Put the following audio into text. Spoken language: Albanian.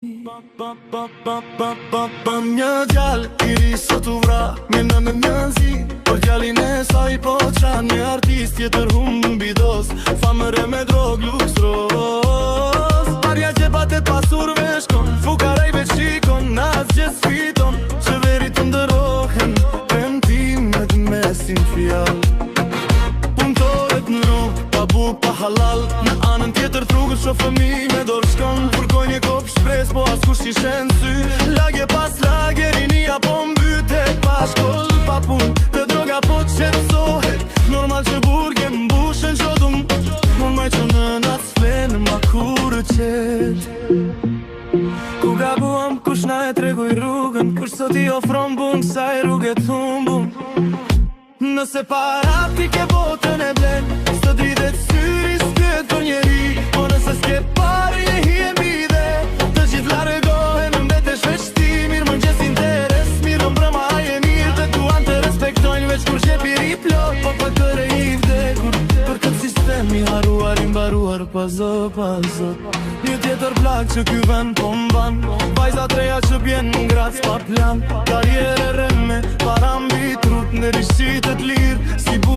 Një gjall i ri sot u vra me në nzi. Për gjallin e saj po qan një artist jetër humbë në bidos. Famëre me drog luxros. Parja gjepat e pasurve shkon, fukarajve qikon, nas gjes fiton. Qeverit të ndërohen, pendimet me sin fjall. Punëtoret në rrug, pa buk, pa halal. Në anën tjetër trugët shë fëmi me dorë shkon. Furkoj një kop shpres, po as kush i shen sy. Lagje pas lagje, rinia po mbytet. Pa shkoll, pa pun, të droga po qetsohet. Normal që burge mbushen qodum. Normaj që në natë s'flenë ma kurë qet. Ku gabuam, kush na e tregoj rrugën. Kush sot i ofron bun, kësaj rrugët humbun. Nëse para ti ke botën e blen, së dritet syri s'pjet për njeri. Po nëse s'ke pare je hi e mbide, të gjithë largohen në mbetesh veç ti. Mirë më gjes interes, mirë më brëma aje mirë. Të duan të respektojnë veç kur qepi riplot. Po për kërë i vdekur, për këtë sistemi haruar i mbaruar pa zot. Një tjetër plak që ky vend po mban. Vajza treja që bjen në gratë s'pa plan. Karriere reme, para mbi trut, në rishqit e t'lirë si